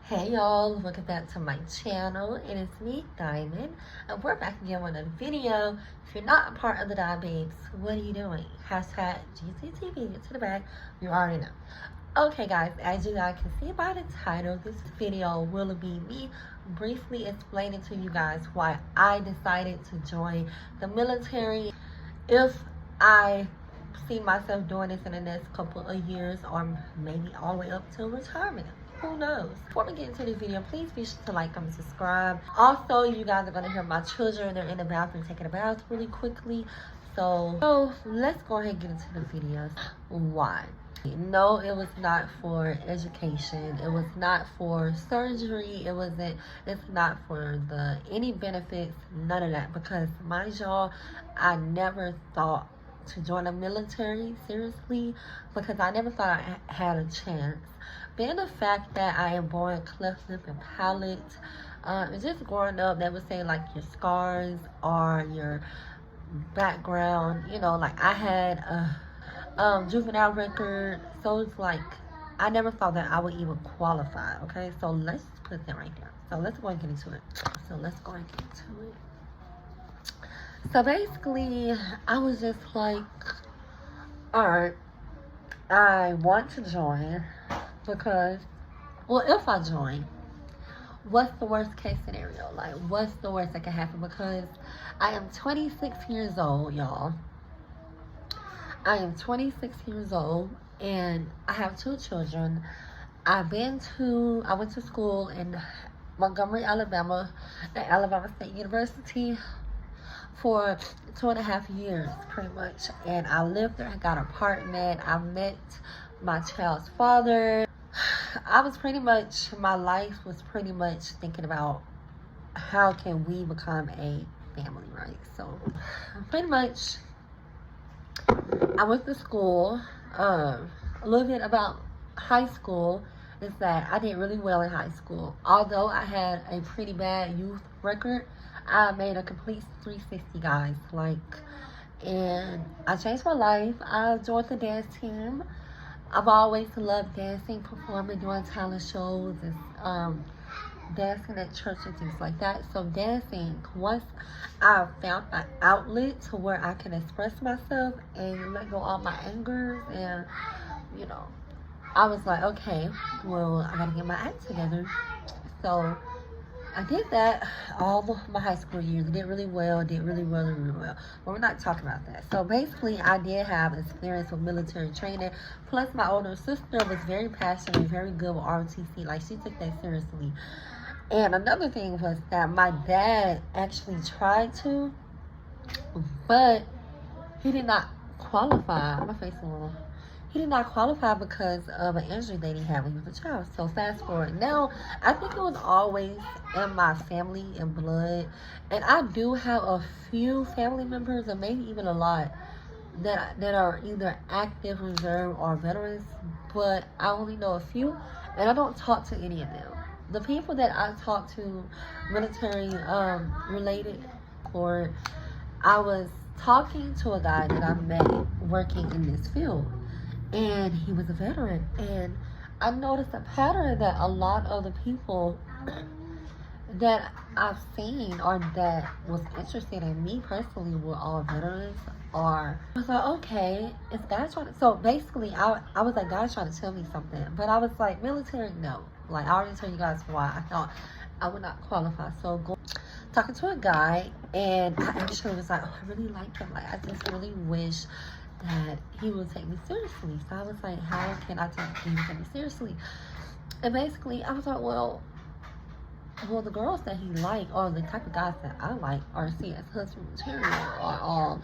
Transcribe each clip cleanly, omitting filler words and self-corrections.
Hey y'all, welcome back to my channel. It is me, Diamond, and we're back again with another video. If you're not a part of the Dime Babes, what are you doing? Hashtag GCTV, get to the back, you already know. Okay guys, as you guys can see by the title, this video will be me briefly explaining to you guys why I decided to join the military. If I see myself doing this in the next couple of years, or maybe all the way up to retirement. Who knows? Before we get into the video, please be sure to like, comment, subscribe. Also, you guys are going to hear my children. They're in the bathroom taking a bath really quickly. So let's go ahead and get into the videos. Why? No, it was not for education. It was not for surgery. It's not for any benefits, none of that. Because mind y'all, I never thought to join the military, seriously, because I never thought I had a chance. Being the fact that I am born cleft lip and palate, just growing up, they would say like your scars or your background, you know, like I had a juvenile record, so it's like I never thought that I would even qualify. Okay, so let's put that right there. So let's go and get into it. So basically, I was just like, alright, I want to join because, well, if I join, what's the worst case scenario? Like, what's the worst that can happen? Because I am 26 years old, y'all. I am 26 years old, and I have 2 children. I went to school in Montgomery, Alabama, at Alabama State University for 2.5 years, pretty much. And I lived there, I got an apartment, I met my child's father. My life was pretty much thinking about how can we become a family, right? So pretty much I went to school. A little bit about high school is that I did really well in high school. Although I had a pretty bad youth record, I made a complete 360, guys. And I changed my life. I joined the dance team. I've always loved dancing, performing, doing talent shows, and dancing at church and things like that. So dancing, once I found an outlet to where I can express myself and let go all my angers, and you know, I was like, okay, well, I gotta get my act together. So I did that all my high school years. Did really well, really well. But we're not talking about that. So basically, I did have experience with military training. Plus, my older sister was very passionate, very good with ROTC. Like, she took that seriously. And another thing was that my dad actually tried to, but he did not qualify. My face a little. He did not qualify because of an injury that he had when he was a child. So fast forward. Now, I think it was always in my family and blood. And I do have a few family members, and maybe even a lot, that are either active, reserve, or veterans. But I only know a few, and I don't talk to any of them. The people that I talk to, military related, or I was talking to a guy that I met working in this field. And he was a veteran, and I noticed a pattern that a lot of the people that I've seen or that was interested in me personally were all veterans. Or I was like, okay, it's guys trying to, so basically I was like, guys trying to tell me something, but I was like, military, no. Like, I already told you guys why I thought I would not qualify. So talking to a guy, and I actually was like, oh, I really like him. Like, I just really wish that he would take me seriously. So I was like, how can I take him me seriously? And basically, I was like, well, the girls that he liked, or the type of guys that I like, are CS husband material, are all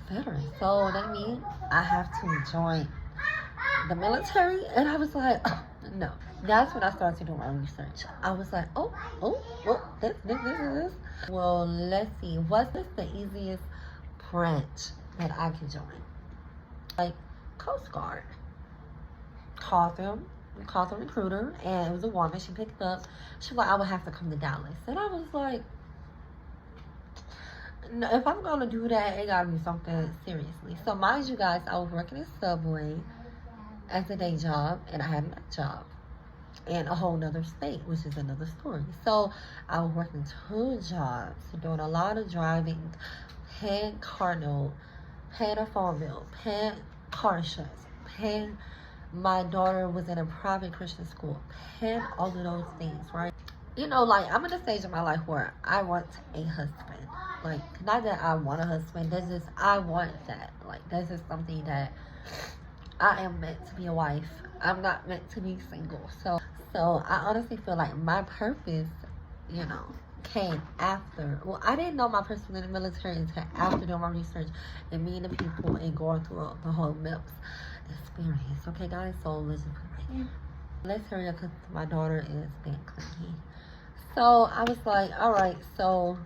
veterans. So that means I have to join the military. And I was like, oh, no. That's when I started to do my research. I was like, this. Well, let's see. What's the easiest branch that I can join? Like Coast Guard. Called them recruiter, and it was a woman. She picked up. She was like, I would have to come to Dallas. And I was like, no, if I'm gonna do that, it gotta be something seriously. So mind you guys, I was working at Subway as a day job, and I had a night job. in a whole nother state, which is another story. So I was working 2 jobs, doing a lot of driving, paying car note, paying a phone bill, paying car insurance, paying my daughter was in a private Christian school, paying all of those things, right? You know, like, I'm in a stage of my life where I want a husband. Like, not that I want a husband, that's just, I want that. Like, that's just something that I am meant to be a wife. I'm not meant to be single. So I honestly feel like my purpose, you know, came after. Well, I didn't know my purpose was in the military until after doing my research and meeting the people and going through the whole MIPS experience. Okay, guys, so let's just put it right here. Let's hurry up because my daughter is being clingy. So I was like, all right, so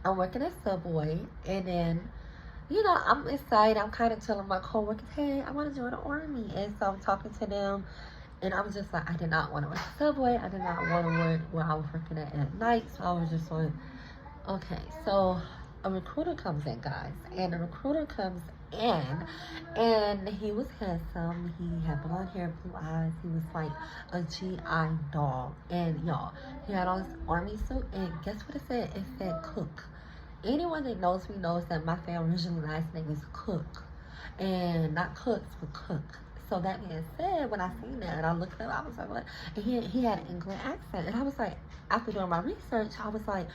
I'm working at Subway, and then, you know, I'm excited. I'm kind of telling my coworkers, hey, I want to join the Army. And so I'm talking to them, and I was just like, I did not want to work at Subway. I did not want to work where I was working at night. So I was just like, okay. So a recruiter comes in, guys, and the recruiter comes in, and he was handsome. He had blonde hair, blue eyes. He was like a GI dog. And y'all, he had on his army suit, and guess what it said? It said Cook. Anyone that knows me knows that my family original last name is Cook, and not Cooks, but Cook. So that being said, when I seen that and I looked up, I was like, what? And he had an England accent, and I was like, after doing my research, I was like,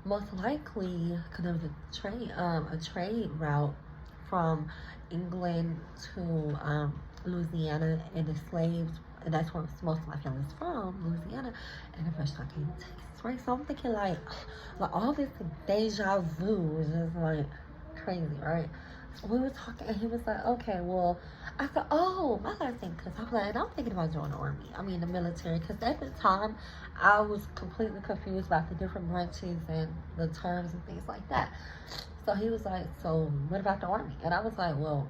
most likely, because there was a trade route from England to Louisiana, and the slaves, and that's where most of my family's from, Louisiana, and the first time I came to Texas, right? So I'm thinking like all this deja vu is just like crazy, right? So we were talking, and he was like, okay, well, I said, oh, my last name, because I'm like, and I'm thinking about joining the Army, the military, because at the time, I was completely confused about the different branches and the terms and things like that. So he was like, so what about the Army? And I was like, well,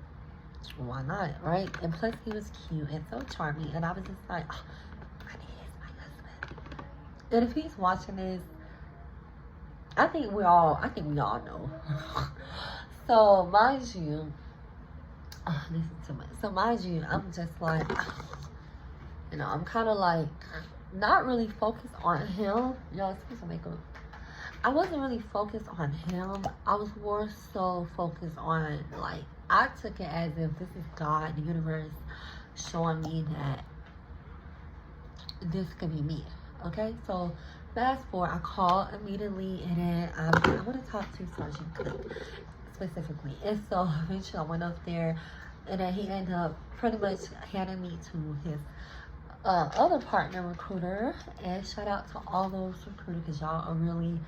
why not, right? And plus, he was cute and so charming, and I was just like, oh, he is my husband. And if he's watching this, I think we all know. So mind you, this is too much. So mind you, I'm just like, you know, I'm kind of like not really focused on him. Y'all, excuse my makeup. I wasn't really focused on him. I was more so focused on, like, I took it as if this is God, the universe, showing me that this could be me. Okay, so fast forward, I called immediately, and then I want to talk to Sergeant Cook specifically. And so eventually I went up there, and then he ended up pretty much handing me to his other partner recruiter. And shout out to all those recruiters, because y'all are really,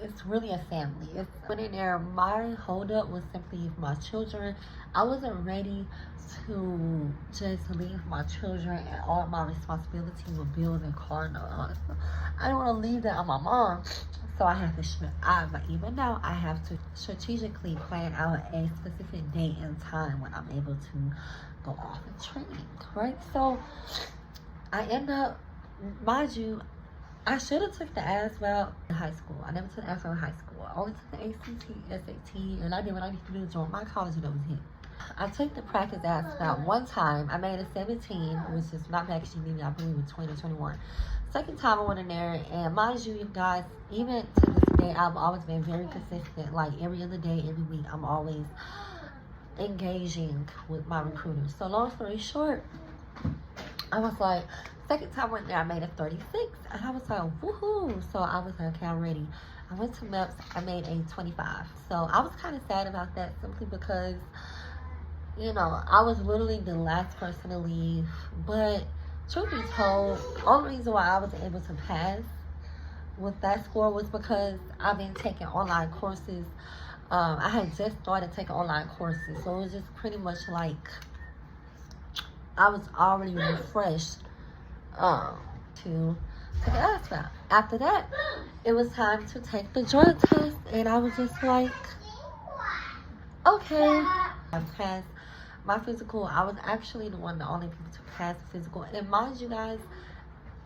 it's really a family. It's when in there, my holdup was simply my children. I wasn't ready to just leave my children and all my responsibility with bills and car notes. I don't want to leave that on my mom. So I have to, even now, I have to strategically plan out a specific date and time when I'm able to go off and training, right? So I end up, mind you, I should have took the ASVAB in high school. I never took the ASVAB in high school. I only took the ACT, SAT, and I did what I needed to do to join my college, and that was it. I took the practice ASVAB one time. I made a 17, which is not packaging meeting, I believe in 20 or 21. Second time I went in there, and mind you, guys, even to this day, I've always been very consistent. Like every other day, every week, I'm always engaging with my recruiters. So long story short, I was like, second time I went there, I made a 36, and I was like, woohoo! So I was like, okay, I'm ready. I went to MEPS, I made a 25. So I was kind of sad about that, simply because, you know, I was literally the last person to leave. But truth be told, the only reason why I was able to pass with that score was because I've been taking online courses. I had just started taking online courses, so it was just pretty much like I was already refreshed to the ASVAB. After that, it was time to take the drug test, and I was just like, okay. I passed my physical. I was actually the only people to pass the physical. And mind you guys,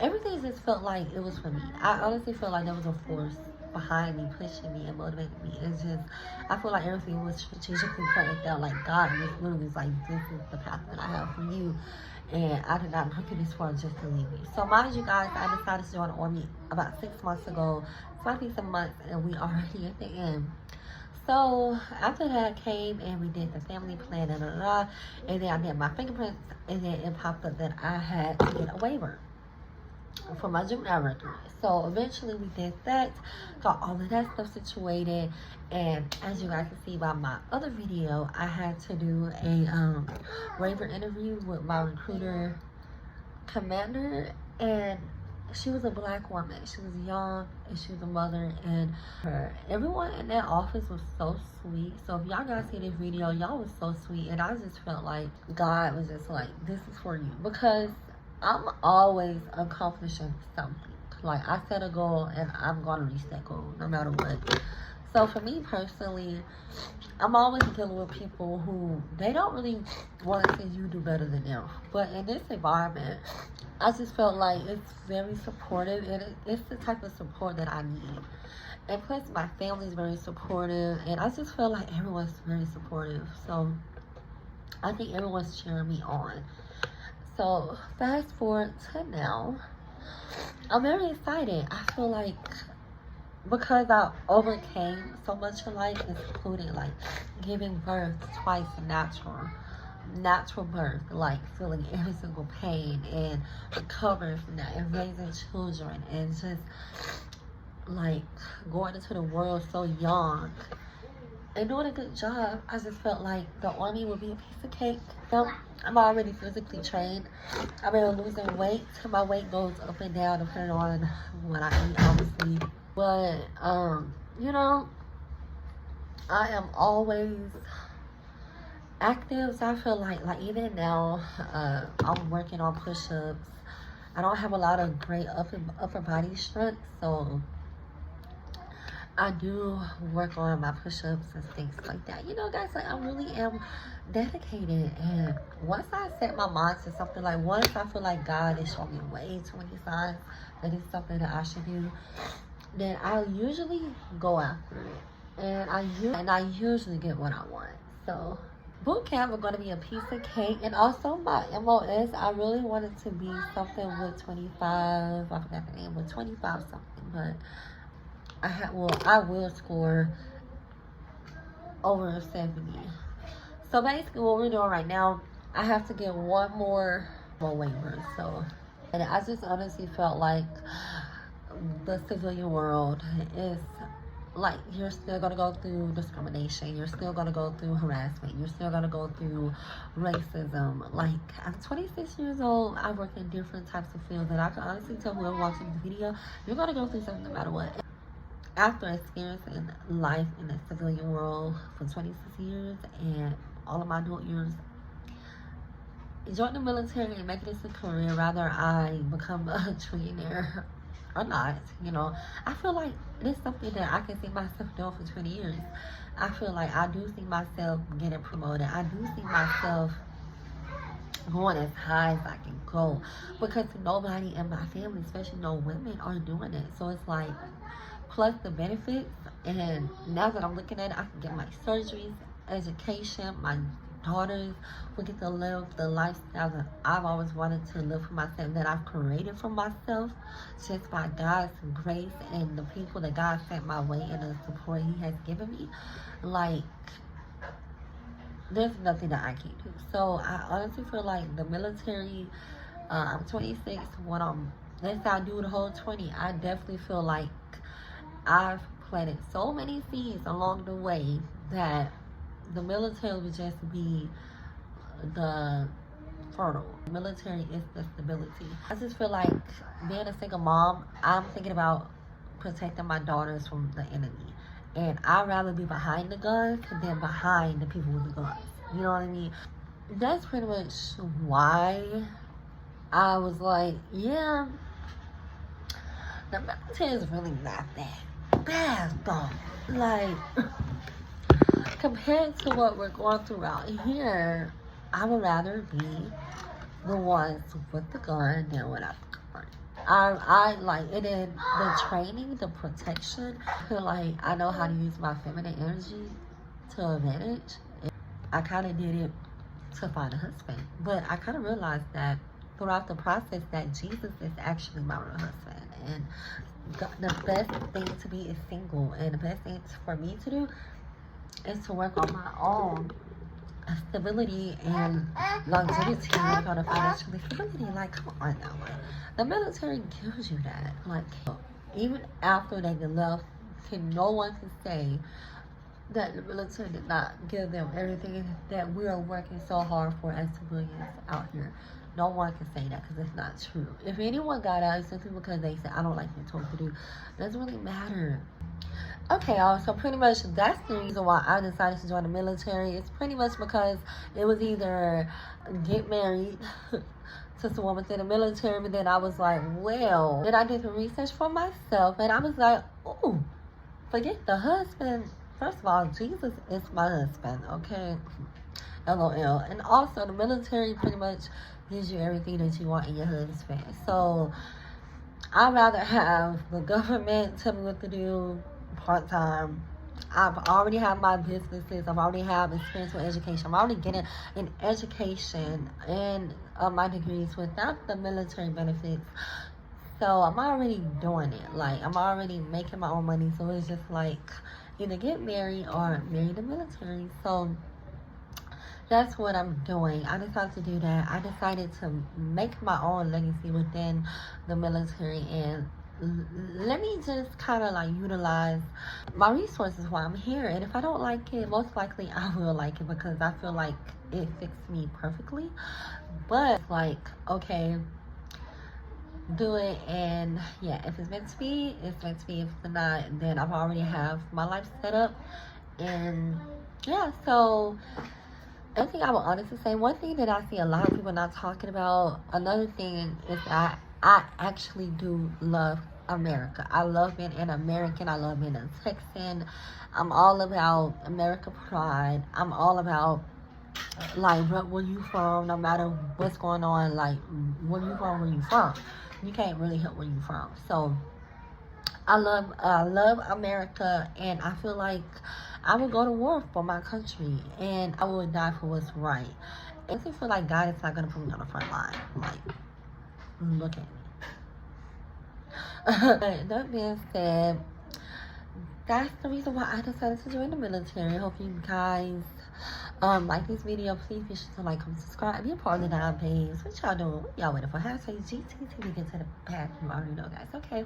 everything just felt like it was for me. I honestly felt like there was a force behind me, pushing me and motivating me. It's just, I feel like everything was strategically planned out. Like God was literally like, this is the path that I have for you. and I did not look at this for just to leave me. So mind you guys, I decided to join the Army about 6 months ago. It's might be some months, and we already at the end. So after that came and we did the family plan and and then I did my fingerprints, and then it popped up that I had to get a waiver for my juvenile record. So eventually we did that, got all of that stuff situated, and as you guys can see by my other video, I had to do a waiver interview with my recruiter commander, and she was a black woman. She was young and she was a mother, and everyone in that office was so sweet. So if y'all guys see this video, y'all was so sweet, and I just felt like God was just like, this is for you, because I'm always accomplishing something. Like, I set a goal and I'm gonna reach that goal no matter what. So for me personally, I'm always dealing with people who, they don't really want to see you do better than them. But in this environment, I just felt like it's very supportive, and it's the type of support that I need. And plus my family is very supportive, and I just feel like everyone's very supportive. So I think everyone's cheering me on. So fast forward to now, I'm very excited. I feel like because I overcame so much in life, including like giving birth twice natural birth, like feeling every single pain and recovering from that, and raising children, and just like going into the world so young and doing a good job. I just felt like the Army would be a piece of cake. I'm already physically trained. I've been losing weight. My weight goes up and down depending on what I eat, obviously. But, you know, I am always active. So I feel like even now, I'm working on push-ups. I don't have a lot of great upper body strength, so I do work on my push-ups and things like that. You know, guys, like, I really am dedicated. And once I set my mind to something, like once I feel like God is showing me way too many signs that it's something that I should do, then I usually go after it. And I usually get what I want. So boot camp is going to be a piece of cake. And also my MOS, I really wanted to be something with 25. I forgot the name, with 25 something, but I will score over 70. So basically what we're doing right now, I have to get one more waiver. So, and I just honestly felt like the civilian world is like, you're still gonna go through discrimination, you're still gonna go through harassment, you're still gonna go through racism. Like, I'm 26 years old, I work in different types of fields, and I can honestly tell whoever watching this video, you're gonna go through something no matter what. After experiencing life in the civilian world for 26 years and all of my adult years, join the military and make this a career, rather I become a trillionaire or not, you know, I feel like this is something that I can see myself doing for 20 years. I feel like I do see myself getting promoted. I do see myself going as high as I can go, because nobody in my family, especially no women, are doing it. So it's like, plus the benefits, and now that I'm looking at it, I can get my surgeries, education, my daughters will get to live the lifestyle that I've always wanted to live for myself, that I've created for myself, just by God's grace and the people that God sent my way and the support He has given me. Like, there's nothing that I can't do. So I honestly feel like the military, I'm 26, let's say I do the whole 20, I definitely feel like I've planted so many seeds along the way that the military would just be the fertile. The military is the stability. I just feel like being a single mom, I'm thinking about protecting my daughters from the enemy. And I'd rather be behind the guns than behind the people with the guns. You know what I mean? That's pretty much why I was like, yeah, the military is really not that bad though. Like, compared to what we're going through out here, I would rather be the ones with the gun than without the gun. I like it in the training, the protection. I feel like I know how to use my feminine energy to advantage. I kind of did it to find a husband. But I kind of realized that throughout the process that Jesus is actually my real husband. And the best thing to be is single. And the best thing for me to do is to work on my own stability and longevity, like on a financial stability. Like, come on now. Like, the military gives you that. Like, even after they left, no one can say that the military did not give them everything that we are working so hard for as civilians out here. No one can say that because it's not true. If anyone got out, it's simply because they said, I don't like being told to do. It doesn't really matter. Okay, y'all, so pretty much that's the reason why I decided to join the military. It's pretty much because it was either get married to someone within the military, but then I was like, well, then I did some research for myself, and I was like, ooh, forget the husband. First of all, Jesus is my husband, okay? LOL. And also, the military pretty much gives you everything that you want in your husband. So, I'd rather have the government tell me what to do part-time. I've already have my businesses. I've already have experience with education. I'm already getting an education and my degrees without the military benefits. So, I'm already doing it. Like, I'm already making my own money. So, it's just like either get married or marry the military. So, that's what I'm doing. I decided to do that. I decided to make my own legacy within the military, and let me just kind of like utilize my resources while I'm here. And if I don't like it, most likely I will like it because I feel like it fits me perfectly. But like, okay, do it, and yeah, if it's meant to be, it's meant to be. If it's not, then I've already have my life set up. And yeah, so I think I will honestly say one thing that I see a lot of people not talking about. Another thing is that I actually do love America. I love being an American. I love being a Texan. I'm all about America pride. I'm all about like where you from, no matter what's going on. Like where you from. You can't really help where you from. So I love America, and I feel like I would go to war for my country, and I would die for what's right. I just feel like God is not gonna put me on the front line. Like, look at me. That being said, that's the reason why I decided to join the military. I hope you guys like this video. Please be sure to like, comment, subscribe, be a part of the 9 page. What y'all doing? What y'all waiting for? #GTT to get to the path. You already know, guys. Okay.